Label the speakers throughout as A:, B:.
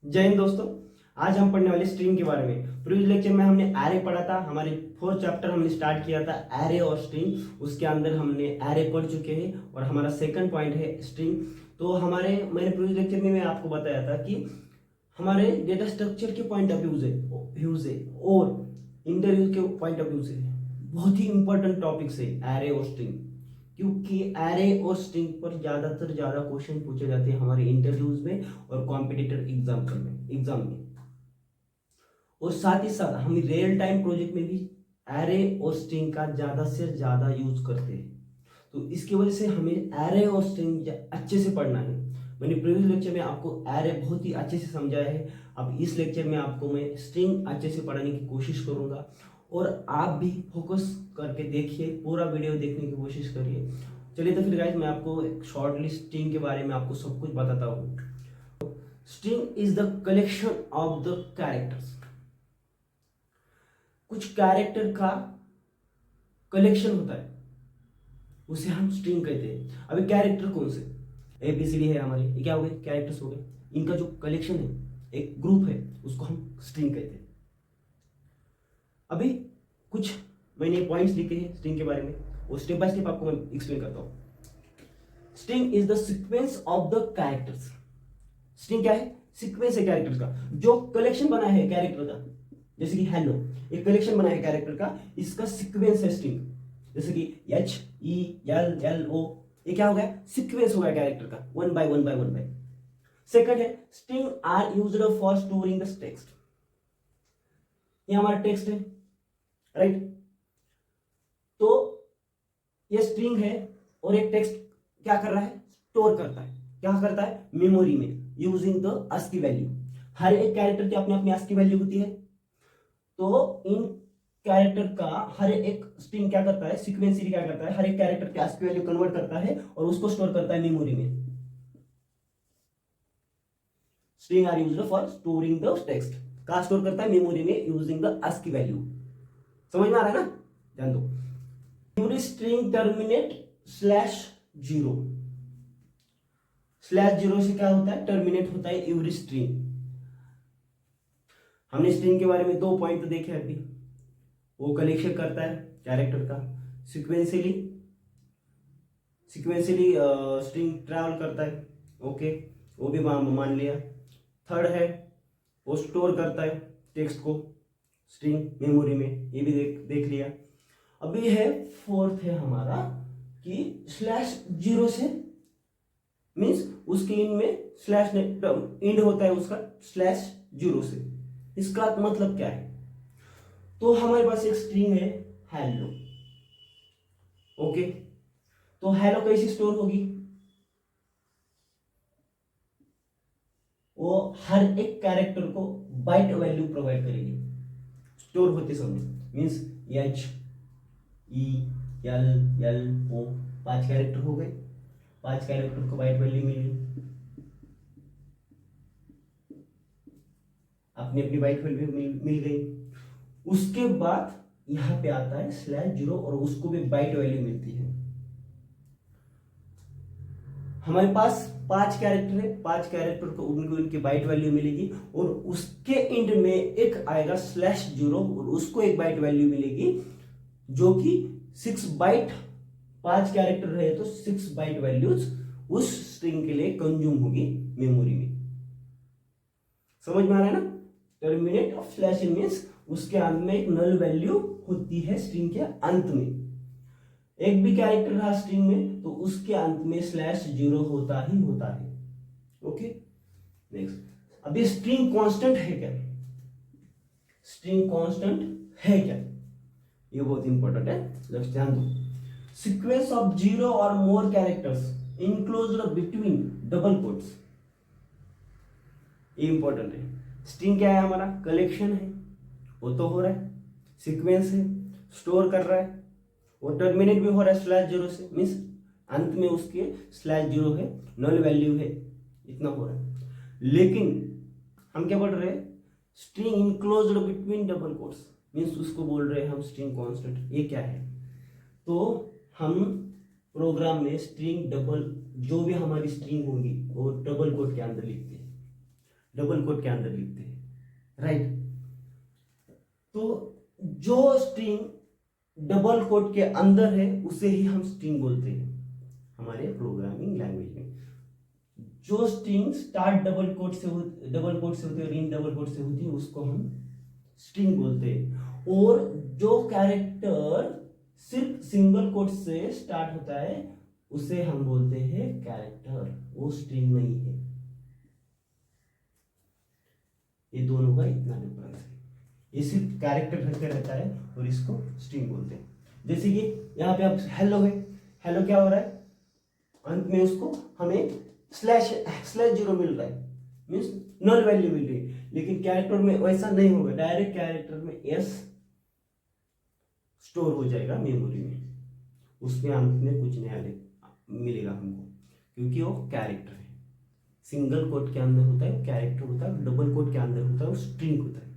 A: जय हिंद दोस्तों। आज हम पढ़ने वाले स्ट्रिंग के बारे में। प्रीवियस लेक्चर में हमने एरे पढ़ा था। हमारे फोर्थ चैप्टर हमने स्टार्ट किया था एरे और स्ट्रिंग। उसके अंदर हमने एरे पढ़ चुके हैं और हमारा सेकंड पॉइंट है स्ट्रिंग। तो मैंने प्रीवियस लेक्चर में मैं आपको बताया था कि हमारे डेटा स्ट्रक्चर के पॉइंट ऑफ व्यू से और इंटरव्यू के पॉइंट ऑफ व्यू से बहुत ही इंपॉर्टेंट टॉपिक्स है एरे और स्ट्रिंग, क्योंकि एरे और स्ट्रिंग पर ज्यादा क्वेश्चन पूछे जाते हैं हमारे इंटरव्यूज में और कॉम्पिटिटिव एग्जाम में। और साथ ही साथ हम रियल टाइम प्रोजेक्ट में भी एरे और स्ट्रिंग का ज्यादा से ज्यादा यूज करते हैं। तो इसकी वजह से हमें एरे और स्ट्रिंग अच्छे से पढ़ना है। मैंने प्रीवियस लेक्चर में आपको एरे बहुत ही अच्छे से समझाया है। अब इस लेक्चर में आपको मैं स्ट्रिंग अच्छे से पढ़ाने की कोशिश करूंगा और आप भी फोकस करके देखिए, पूरा वीडियो देखने की कोशिश करिए। चलिए तो फिर गाइस, मैं आपको एक शॉर्टली स्ट्रिंग के बारे में आपको सब कुछ बताता हूँ। String is the collection of the characters. कुछ कैरेक्टर का कलेक्शन होता है, उसे हम स्ट्रिंग कहते हैं। अभी कैरेक्टर कौन से ABCD है हमारे, ये क्या हो गए, कैरेक्टर्स हो गए। इनका जो कलेक्शन है, एक ग्रुप है, उसको हम स्ट्रिंग कहते हैं। अभी कुछ मैंने पॉइंट्स लिखे हैं स्ट्रिंग के बारे में, वो स्टेप बाय स्टेप आपको मैं एक्सप्लेन करता हूं। String is the sequence of the characters. String क्या है? सीक्वेंस है कैरेक्टर्स का, जो कलेक्शन बना है कैरेक्टर का। जैसे कि हेलो, एक कलेक्शन बना है कैरेक्टर का, इसका सीक्वेंस है स्ट्रिंग। जैसे कि HELLO, ये क्या हो गया? सीक्वेंस हो गया कैरेक्टर का, वन बाय वन। सेकंड है string are used for storing the text. ये हमारा टेक्स्ट है, राइट? तो ये स्ट्रिंग है और एक टेक्स्ट क्या कर रहा है? स्टोर करता है। क्या करता है? मेमोरी में, यूजिंग द ASCII वैल्यू। हर एक कैरेक्टर की अपनी अपनी ASCII वैल्यू होती है। तो इन कैरेक्टर का हर एक स्ट्रिंग क्या करता है, सीक्वेंसली क्या करता है, हर एक कैरेक्टर की ASCII वैल्यू कन्वर्ट करता है और उसको स्टोर करता है मेमोरी में। String are used for storing the text. कहां स्टोर करता है? मेमोरी में, यूजिंग द ASCII वैल्यू। समझ में आ रहा है ना? ध्यान दो। Every string terminate /0। /0 से क्या होता है? टर्मिनेट होता है एवरी स्ट्रिंग। हमने स्ट्रिंग के बारे में 2 पॉइंट तो देखे अभी। वो कलेक्शन करता है कैरेक्टर का, सिक्वेंशियली स्ट्रिंग ट्रैवल करता है, ओके, वो भी मान लिया। थर्ड है वो स्टोर करता है टेक्स्ट को स्ट्रिंग मेमोरी में, ये भी देख लिया। अभी है फोर्थ है हमारा कि /0 से मीन्स उसके इन में स्लैश इंड होता है उसका /0 से। इसका मतलब क्या है? तो हमारे पास एक स्ट्रिंग है हेलो, ओके। तो हेलो कैसे स्टोर होगी? वो हर एक कैरेक्टर को बाइट वैल्यू प्रोवाइड करेगी स्टोर होते समय। मीन्स HELLO, 5 कैरेक्टर हो गए, 5 कैरेक्टर को बाइट वैल्यू मिली, अपनी अपनी बाइट वैल्यू मिल गई। उसके बाद यहां पे आता है /0 और उसको भी बाइट वैल्यू मिलती है। हमारे पास 5 कैरेक्टर है, 5 कैरेक्टर को उनकी बाइट वैल्यू मिलेगी और उसके एंड में एक आएगा /0 और उसको एक बाइट वैल्यू मिलेगी, जो कि 6 बाइट, 5 कैरेक्टर रहे तो 6 बाइट वैल्यूज उस स्ट्रिंग के लिए कंज्यूम होगी मेमोरी में। समझ में आ रहा है ना? Terminate of slash in means उसके अंत में एक नल वैल्यू होती है स्ट्रिंग के अंत में। एक भी कैरेक्टर रहा स्ट्रिंग में तो उसके अंत में /0 होता ही होता है, ओके। नेक्स्ट, अभी स्ट्रिंग कांस्टेंट है क्या? स्ट्रिंग कांस्टेंट है क्या? ये बहुत इंपॉर्टेंट है, लेट्स ध्यान दो। Sequence of 0 or more characters enclosed between double quotes, ये इंपॉर्टेंट है। स्ट्रिंग क्या है? हमारा कलेक्शन है, वो तो हो रहा है, सीक्वेंस है, स्टोर कर रहा है, वो टर्मिनेट भी हो रहा है /0 से, मीन्स अंत में उसके /0 है, नल वैल्यू है, इतना हो रहा है। लेकिन हम क्या पढ़ रहे हैं? String enclosed between double quotes, means उसको बोल रहे हैं हम स्ट्रिंग कांस्टेंट। ये क्या है? तो हम प्रोग्राम में स्ट्रिंग डबल, जो भी हमारी स्ट्रिंग होगी वो डबल कोट के अंदर लिखते हैं। डबल कोट के अंदर लिखते हैं, राइट। तो जो स्ट्रिंग डबल कोट के अंदर है उसे ही हम स्ट्रिंग बोलते हैं हमारे प्रोग्रामिंग लैंग्वेज में। जो स्ट्रिंग स्टार्ट डबल कोट से होती है और इन डबल कोट से होती है उसको हम स्ट्रिंग बोलते हैं। और जो कैरेक्टर सिर्फ सिंगल कोट से स्टार्ट होता है उसे हम बोलते हैं कैरेक्टर, वो स्ट्रिंग नहीं है। ये दोनों का इतना डिफरेंस है। ये सिर्फ कैरेक्टर करके रहता है और इसको स्ट्रिंग बोलते हैं। जैसे कि यहाँ पे आप हेलो है, हेलो क्या हो रहा है, अंत में उसको हमें स्लैश जीरो मिल रहा है, मीन्स नल वैल्यू मिल रही है। लेकिन कैरेक्टर में वैसा नहीं होगा, डायरेक्ट कैरेक्टर में एस स्टोर हो जाएगा मेमोरी में, उसमें अंत में कुछ नया मिलेगा हमको, क्योंकि वो कैरेक्टर है। सिंगल कोट के अंदर होता है कैरेक्टर होता है, डबल कोट के अंदर होता है वो स्ट्रिंग होता है।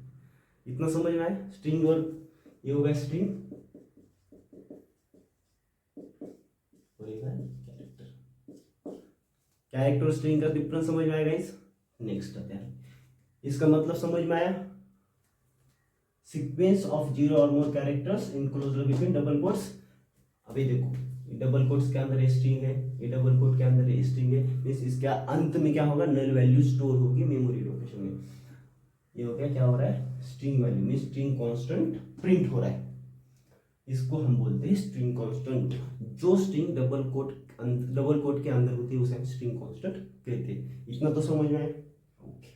A: इतना समझ में आया? स्ट्रिंग और ये होगा स्ट्रिंग और ये कैरेक्टर। कैरेक्टर और स्ट्रिंग का डिफरेंस समझ में आएगा इस। नेक्स्ट आते हैं, इसका मतलब समझ में आया? Sequence of zero or more characters enclosed between double quotes. अभी देखो डबल कोट्स के अंदर स्ट्रिंग है, ये डबल कोट के अंदर स्ट्रिंग है, मींस इसके अंत में क्या होगा, नल वैल्यू स्टोर होगी मेमोरी लोकेशन में। ये हो गया, क्या हो रहा है, string value means string constant print हो रहा है, इसको हम बोलते हैं स्ट्रिंग कांस्टेंट। जो स्ट्रिंग डबल कोट के अंदर होती है उसे हम स्ट्रिंग कांस्टेंट कहते हैं। इतना तो समझ में आया? ओके,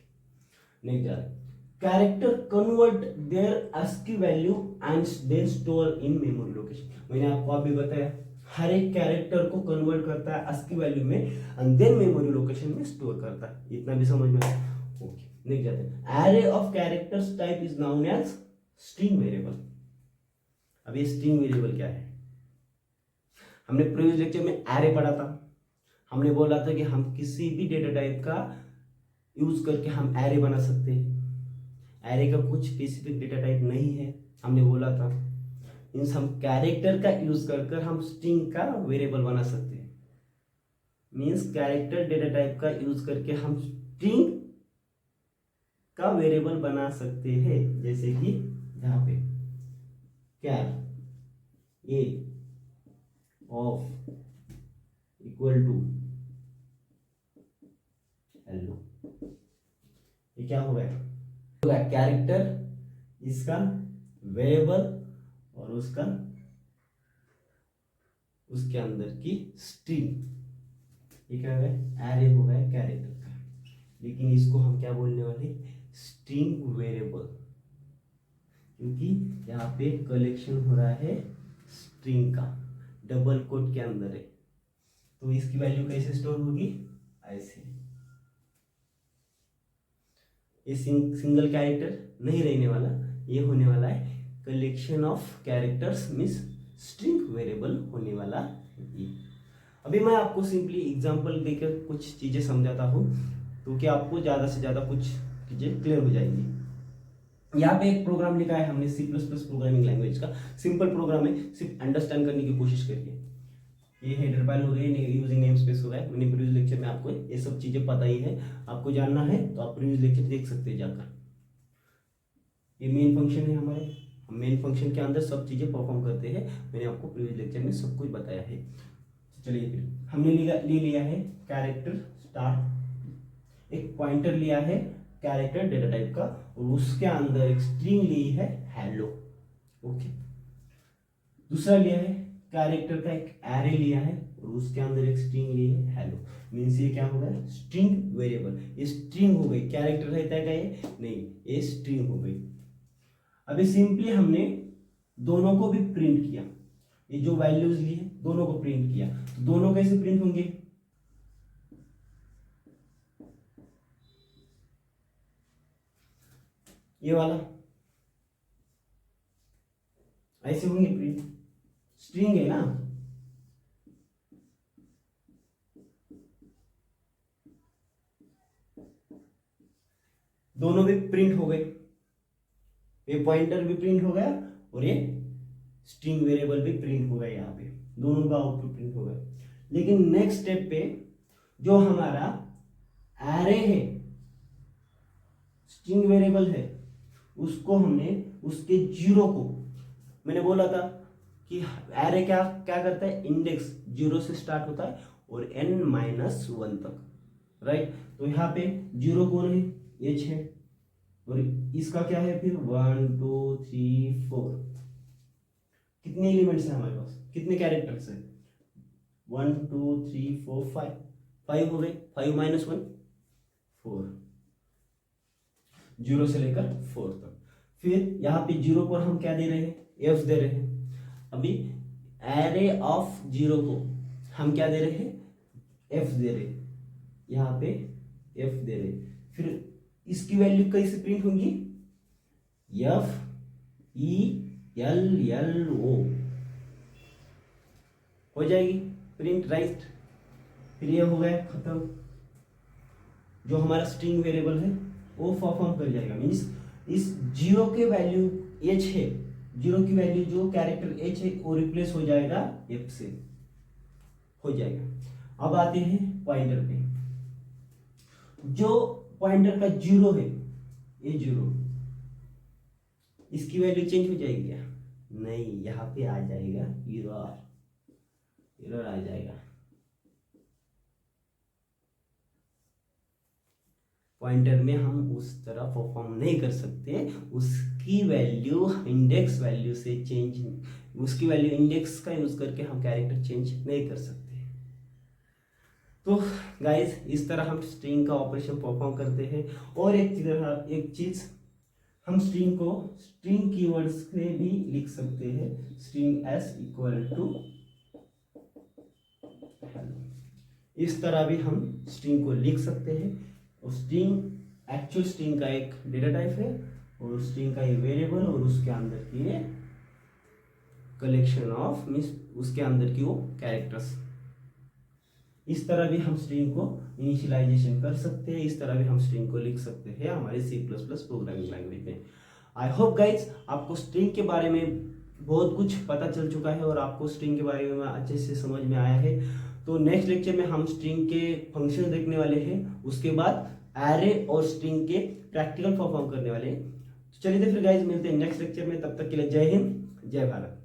A: नेक्स्ट जा रहे हैं। Character convert their ASCII value and then store in memory location. मैंने आपको अभी बताया हर एक कैरेक्टर को कन्वर्ट करता है ASCII वैल्यू में एंड देन मेमोरी लोकेशन में स्टोर करता है। इतना भी समझ में आया? ओके, नेक्स्ट जाते हैं। Array of characters type is known as string variable. अब ये स्ट्रिंग वेरिएबल क्या है? हमने प्रीवियस लेक्चर में एरे पढ़ा था। हमने बोला था कि हम किसी भी डेटा टाइप का यूज करके हम एरे बना सकते हैं। एरे का कुछ स्पेसिफिक डेटा टाइप नहीं है, हमने बोला था। मीन्स हम कैरेक्टर का यूज कर हम स्ट्रिंग का वेरिएबल बना सकते हैं। मीन्स कैरेक्टर डेटा टाइप का यूज करके हम स्ट्रिंग का वेरिएबल बना सकते हैं। जैसे कि यहाँ पे कैर ए ऑफ इक्वल टू हेलो, ये क्या हो गया? कैरेक्टर, इसका वेरिएबल और उसका उसके अंदर की स्ट्रिंग, ये क्या है, एरे हो गया कैरेक्टर का। लेकिन इसको हम क्या बोलने वाले, स्ट्रिंग वेरिएबल, क्योंकि यहाँ पे कलेक्शन हो रहा है स्ट्रिंग का, डबल कोट के अंदर है। तो इसकी वैल्यू कैसे स्टोर होगी, ऐसे। ये सिंगल कैरेक्टर नहीं रहने वाला, ये होने वाला है collection of characters means string variable होने वाला ये। अभी मैं आपको सिंपली एग्जांपल देकर कुछ चीजें समझाता हूँ, तो कि आपको ज़्यादा से ज़्यादा कुछ चीज़ें क्लियर हो जाएंगी। यहाँ पे एक प्रोग्राम लिखा है हमने C++ प्रोग्रामिंग लैंग्वेज का, सिंपल प्रोग्राम है, सिर्फ अंडरस्टैंड करने की कोशिश करिए। ये हेडर फाइल हो गई, यूजिंग नेम स्पेस हो गया। मैंने प्रीवियस लेक्चर में आपको ये सब चीज़ें पता ही है, आपको जानना है तो आप प्रीवियस लेक्चर देख सकते हैं जाकर। ये मेन फंक्शन है हमारे, हम मेन फंक्शन के अंदर सब चीज़ें परफॉर्म करते हैं। मैंने आपको प्रीवियस लेक्चर में सब कुछ बताया है। चलिए फिर हमने ले लिया है कैरेक्टर स्टार, एक पॉइंटर लिया है कैरेक्टर डेटा टाइप का, और उसके अंदर एक स्ट्रिंग ली है हेलो। ओके, दूसरा लिया है कैरेक्टर का एक एरे लिया है और उसके अंदर एक स्ट्रिंग ली है हेलो। मीन्स ये क्या होगा, स्ट्रिंग वेरिएबल। ये स्ट्रिंग हो गई, कैरेक्टर रहता है क्या ये, नहीं, ये स्ट्रिंग हो गई। अभी सिंपली हमने दोनों को भी प्रिंट किया, ये जो वैल्यूज ली है दोनों को प्रिंट किया, तो दोनों कैसे प्रिंट होंगे, ये वाला ऐसे होंगे प्रिंट, स्ट्रिंग है ना। दोनों भी प्रिंट हो गए, ये पॉइंटर भी प्रिंट हो गया और ये स्ट्रिंग वेरिएबल भी प्रिंट हो गया, यहाँ पे दोनों का आउटपुट प्रिंट हो गया। लेकिन नेक्स्ट स्टेप पे जो हमारा एरे है स्ट्रिंग वेरिएबल है उसको हमने उसके जीरो को, मैंने बोला था कि एरे क्या क्या करता है, इंडेक्स जीरो से स्टार्ट होता है और n-1 तक, राइट। तो यहाँ पे जीरो कौन है, h है, और इसका क्या है फिर 1 2 3 4, कितने एलिमेंट्स है हमारे पास, कितने कैरेक्टर्स है, 1 2 3 4 5, 5 हो गए, 5 - 1 4, जीरो से लेकर 4 तक। फिर यहाँ पे जीरो पर हम क्या दे रहे हैं, एफ दे रहे हैं। अभी एरे ऑफ जीरो को हम क्या दे रहे हैं, एफ दे रहे हैं, यहाँ पे एफ दे रहे हैं। फिर इसकी वैल्यू कैसे प्रिंट होंगी, F E L L O हो जाएगी प्रिंट, राइट। फिर ये हो गया खत्म, जो हमारा स्ट्रिंग वेरिएबल है वो परफॉर्म कर जाएगा, मीन्स इस जीरो के वैल्यू एच है, जीरो की वैल्यू जो कैरेक्टर एच है वो रिप्लेस हो जाएगा एफ से, हो जाएगा। अब आते हैं पॉइंटर पे, जो पॉइंटर का जीरो है, ये जीरो, इसकी वैल्यू चेंज हो जाएगी क्या, नहीं, यहाँ पे आ जाएगा एरर, एरर आ जाएगा। पॉइंटर में हम उस तरह परफॉर्म नहीं कर सकते, उसकी वैल्यू इंडेक्स वैल्यू से चेंज, उसकी वैल्यू इंडेक्स का यूज करके हम कैरेक्टर चेंज नहीं कर सकते। तो गाइस इस तरह हम स्ट्रिंग का ऑपरेशन परफॉर्म करते हैं। और एक चीज हम स्ट्रिंग को स्ट्रिंग कीवर्ड्स से भी लिख सकते हैं, string S equal to hello, इस तरह भी हम स्ट्रिंग को लिख सकते हैं। और स्ट्रिंग एक्चुअल स्ट्रिंग का एक डेटा टाइप है और स्ट्रिंग का एक वेरिएबल और उसके अंदर की कलेक्शन ऑफ, मीन्स उसके अंदर की वो कैरेक्टर्स। इस तरह भी हम स्ट्रिंग को इनिशियलाइजेशन कर सकते हैं, इस तरह भी हम स्ट्रिंग को लिख सकते हैं हमारे C++ प्रोग्रामिंग लैंग्वेज में। आई होप गाइज आपको स्ट्रिंग के बारे में बहुत कुछ पता चल चुका है और आपको स्ट्रिंग के बारे में अच्छे से समझ में आया है। तो नेक्स्ट लेक्चर में हम स्ट्रिंग के फंक्शन देखने वाले हैं, उसके बाद एरे और स्ट्रिंग के प्रैक्टिकल परफॉर्म करने वाले हैं। तो चलिए फिर गाइज मिलते हैं नेक्स्ट लेक्चर में, तब तक के लिए जय हिंद जय भारत।